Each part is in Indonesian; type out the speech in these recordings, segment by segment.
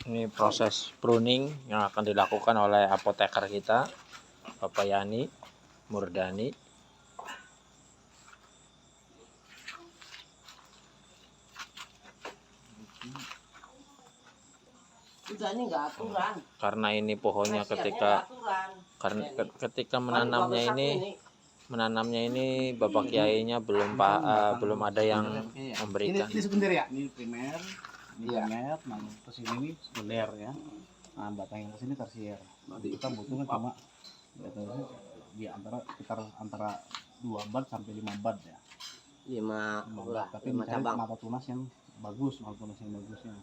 Ini proses pruning yang akan dilakukan oleh apoteker kita, Bapak Yani Murdani. Ini enggak aturan. Karena ini pohonnya ketika menanamnya ini Bapak Kiainya belum ada yang memberikan. Ini sekunder ya, ini primer, nah terus ini sekunder ya. Nah batang yang kesini tersier. Jadi kita butuhkan cuma di antara 2 bat sampai 5 bat ya. 5 bat. Tapi mencari mata tunas yang bagus, bagusnya.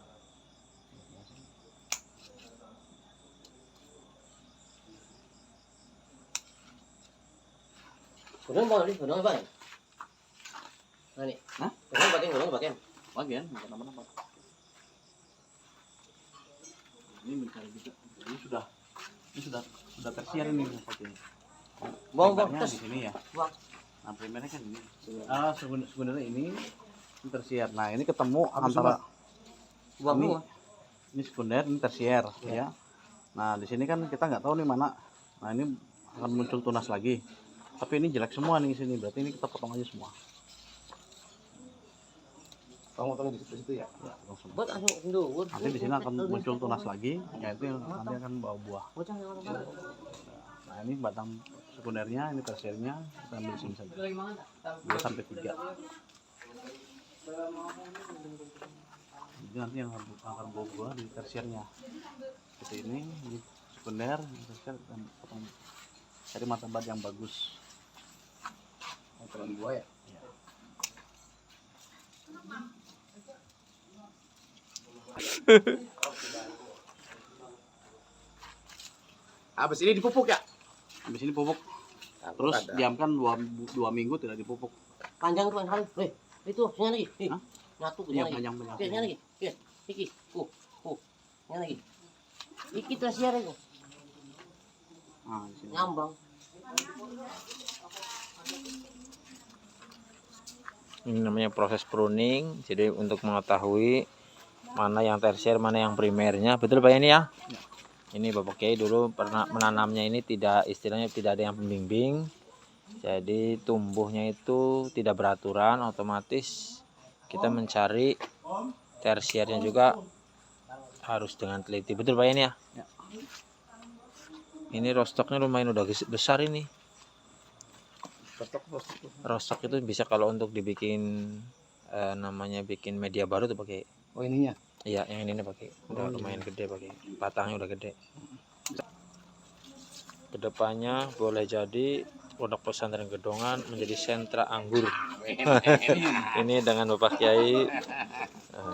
Gunung apa nih? Nah nih. Hah? Gunung bagian. Bagian, bukan apa-apa. Ini mencari juga. Ini sudah tersier ini seperti ini. Buang di sini ya. Buang. Nah, primernya kan ini. Sebenarnya ini tersier. Nah, ini ketemu antara ini sekunder, ini tersier ya. Nah, di sini kan kita nggak tahu nih mana. Nah, ini akan muncul tunas lagi. Tapi ini jelek semua nih sini. Berarti ini kita potong aja semua. Potongnya di situ ya. Buat langsung dulu. Nanti di sini akan muncul tunas lagi, yaitu nanti akan bawa buah. Nah, ini batang sekundernya, ini tersiernya, kita ambil sini saja. 2 sampai 3. Jadi nanti yang akan bawa buah di tersiernya. Seperti ini sekunder, tersier, dan potong. Cari mata bat yang bagus. Buah ya. Habis ini dipupuk ya? Habis ini pupuk. Terus diamkan 2 minggu tidak dipupuk. Panjang tuh kan. Itu sini lagi. Nyatu Iya, lagi. panjang. Sini lagi. Iki. Sini lagi. Iki tersier itu. Nah, di sini. Ngambang. Ini namanya proses pruning. Jadi untuk mengetahui mana yang tersier, mana yang primernya, betul Pak ini ya? Ini Bapak Kiai dulu pernah menanamnya ini tidak ada yang pembimbing. Jadi tumbuhnya itu tidak beraturan, otomatis kita mencari tersiernya juga harus dengan teliti. Betul Pak ini ya? Ini rostoknya lumayan udah besar ini. Rostok itu bisa kalau untuk dibikin namanya bikin media baru tuh pakai. Oh ininya? Iya, yang ini pakai. Udah lumayan gede pakai. Batangnya udah gede. Kedepannya boleh jadi Pondok Pesantren Gedongan menjadi sentra anggur. Ini dengan Bapak Kiai,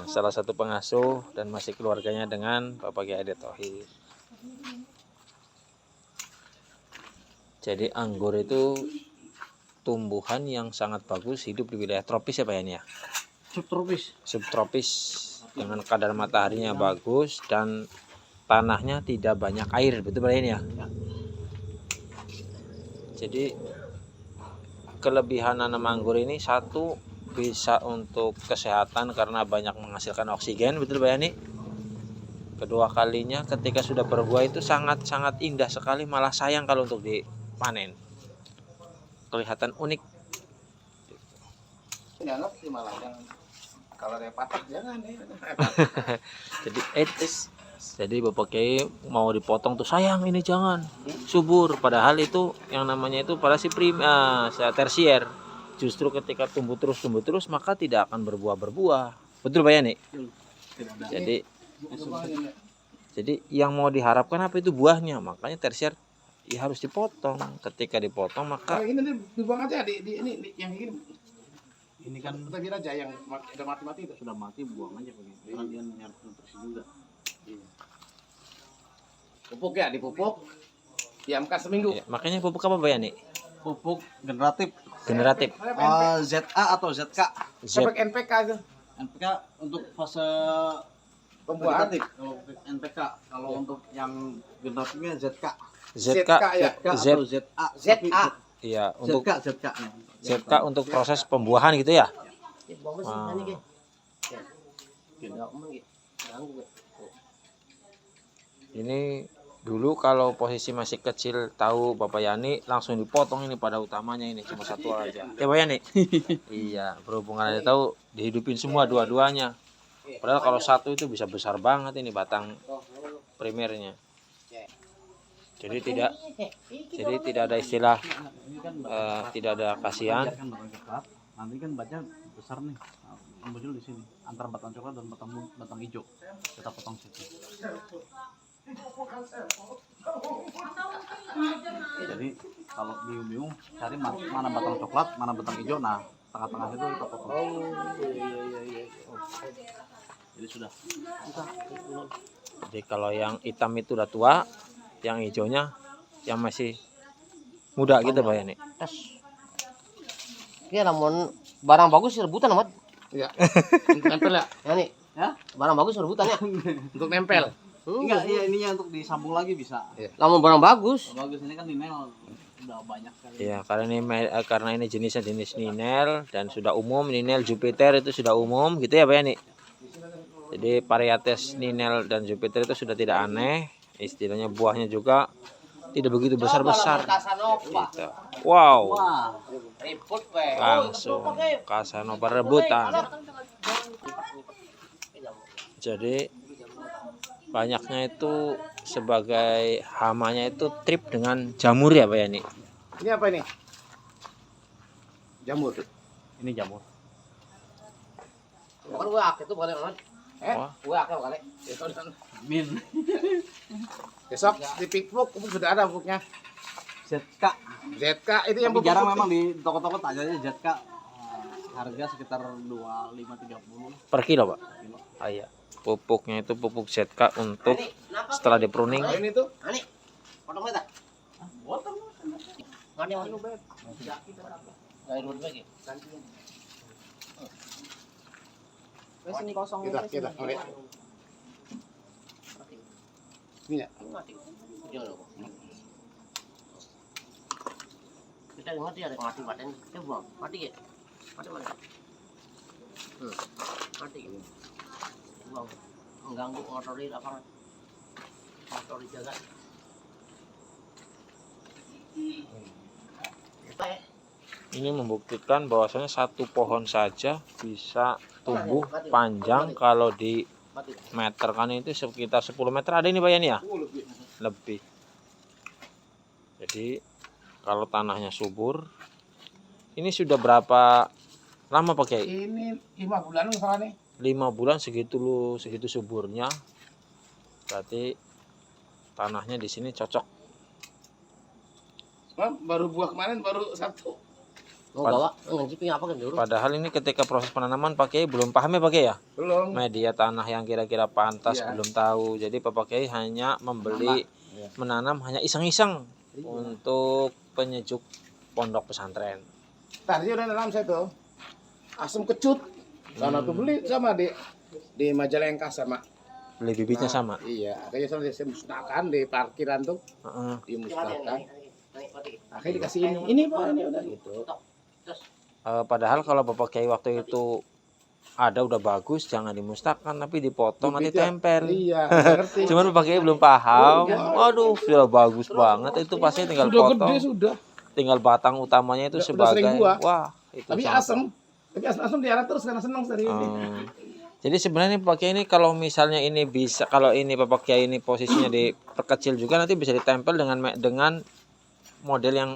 salah satu pengasuh, dan masih keluarganya dengan Bapak Kiai Ade Thohir. Jadi anggur itu tumbuhan yang sangat bagus hidup di wilayah tropis ya Pak ini ya? Subtropis dengan kadar mataharinya bagus dan tanahnya tidak banyak air, betul Pak ini ya? Jadi kelebihan nanam anggur ini satu, bisa untuk kesehatan karena banyak menghasilkan oksigen, betul Pak Yani? Kedua kalinya ketika sudah berbuah itu sangat-sangat indah sekali, malah sayang kalau untuk dipanen. Kelihatan unik. Jangan sih malah kalau ada patok jangan ya. Jadi etis. Jadi Bapak Kiai mau dipotong tuh sayang ini jangan subur. Padahal itu yang namanya itu pada si tersier. Justru ketika tumbuh terus maka tidak akan berbuah. Betul Pak Yani? Jadi yang mau diharapkan apa itu buahnya. Makanya tersier ya harus dipotong. Ketika dipotong maka ini dibuang aja di ini yang ini. Ini kan kita biar aja yang udah mati itu. Sudah mati buang aja begitu. Karena dia nyari nutrisi juga. Iya. Pupuk ya, dipupuk. Diamkan seminggu. ya, makanya pupuk apa Pak Yani? Pupuk generatif. ZA atau ZK. Sampai NPK itu. NPK untuk fase Pembuahan. Kalau NPK, kalau untuk yang generatifnya ZK. ZK ya. Atau ZA. Iya, untuk ZK. ZK untuk proses pembuahan gitu ya. Ganggu. Oh. Ini dulu kalau posisi masih kecil tahu Bapak Yani langsung dipotong ini pada utamanya ini cuma satu aja. Ya Bapak Yani? Iya, berhubungan ada tahu dihidupin semua dua-duanya. Padahal kalau satu itu bisa besar banget ini batang primernya. Jadi tidak ada istilah Ini kan tidak ada kasihan. kan batang coklat. Nanti kan batnya besar nih. Nah, muncul di sini antara batang coklat dan batang hijau. Kita potong situ. Jadi kalau bingung-bingung cari mana batang coklat, mana batang hijau. Nah, tengah-tengah itu kita potong. Jadi sudah. Jadi kalau yang hitam itu udah tua, yang hijaunya yang masih muda gitu Pak Yani. Iya, namun barang bagus rebutan amat. Iya. Untuk nempel ya? Ya nih, Ya? barang bagus rebutan ya. Untuk nempel. Enggak, iya ininya untuk disambung lagi bisa. Namun barang bagus. Bagus ini kan Ninel udah banyak sekali. Iya, karena ini jenisnya jenis Ninel dan sudah umum, Ninel Jupiter itu sudah umum gitu ya Pak Yani. Jadi varietas Ninel dan Jupiter itu sudah tidak aneh, istilahnya buahnya juga tidak begitu besar-besar. Gitu. Wow, Wah, Ribut weh. langsung Casanova rebutan. Jadi banyaknya itu sebagai hamanya itu trip dengan jamur ya Pak Yani. Ini apa ini? Jamur. ini jamur. Bukan gue akeh tuh bukan amat. Wah. Gue akeh bukan. Min. Besok di Pickbook sudah ada booknya. ZK. ZK itu yang Tapi pupuk jarang putih. memang di toko-toko tak aja ZK. Harga sekitar 25-30 Per kilo Pak. kilo. Ah, iya. Pupuknya itu pupuk ZK untuk setelah di pruning. Nah, ini tuh Ani, potong beta. Water. Ngani anu bet. Dari dulu lagi. Wes ini kosong kita oke. Ini ya. Mati. Jangan lupa. Kita ngerti ada mati badan. Kita buang. Mati ya. Mati mana? Mati. Buang. Mengganggu motor di lapangan. Motor dijaga. Ini membuktikan bahwasanya satu pohon saja bisa tumbuh panjang kalau di Mati. meter kan itu sekitar 10 meter ada ini Pak Yani ya? Lebih. Jadi kalau tanahnya subur, ini sudah berapa lama Pak Kiai? Ini 5 bulan misalnya nih. 5 bulan segitu suburnya. Berarti tanahnya di sini cocok. Baru buah kemarin baru satu. Mau bawa ngecipin apa kan dulu? Padahal ini ketika proses penanaman Pak Kiai belum paham ya Pak Kiai ya? Belum. Media tanah yang kira-kira pantas Iya. belum tahu. Jadi Bapak Kiai hanya membeli, Iya. menanam hanya iseng-iseng untuk penyejuk pondok pesantren. Tadi udah nanam saya tuh. Asam kecut. Sana tuh beli sama di Majalengka sama. Beli bibitnya sama. Iya, akhirnya saya musnahkan di parkiran tuh, Heeh. dimusnahkan. Akhirnya dikasih ini Pak, ini udah gitu. Padahal kalau Bapak Kiai waktu itu ada udah bagus, jangan dimusnahkan tapi dipotong nanti Bibitnya, tempel. Iya, ngerti. Cuman Bapak Kiai belum paham. Waduh, sudah bagus banget itu pasti tinggal Sudah potong. gede sudah. Tinggal batang utamanya itu Udah sebagai sering buah. wah, itu Tapi sangat- asam. Tapi asam diarah terus karena senang dari ini. Jadi sebenarnya Bapak Kiai ini kalau misalnya ini bisa, kalau ini Bapak Kiai ini posisinya diperkecil juga nanti bisa ditempel dengan model yang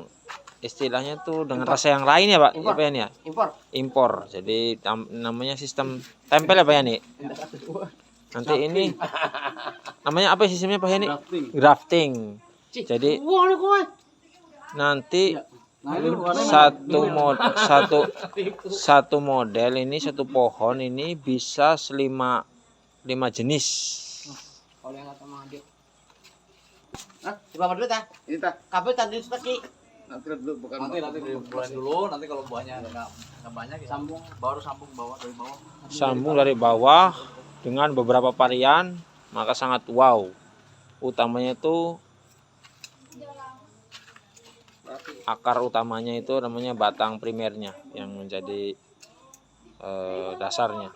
istilahnya tuh dengan rasa yang lain ya Pak. Impor. Apa ya? Impor. Impor. Jadi namanya sistem tempel ya Pak Yani. Nanti ini namanya apa sistemnya Pak Yani? Drafting. Grafting. Jadi Wah, ini kowe. nanti Nah, ini warnanya satu model ini satu pohon ini bisa 5 jenis. Kalau yang kata Mang Adik. Hah? Coba dulu ta. Ini tak Kabel tadi staki. nanti dulu bukan nanti dimulai dulu, nanti kalau buahnya nggak banyak ya sambung bawah dari bawah. Sambung dari bawah dengan beberapa varian, maka sangat wow. Utamanya itu akar utamanya itu namanya batang primernya yang menjadi dasarnya.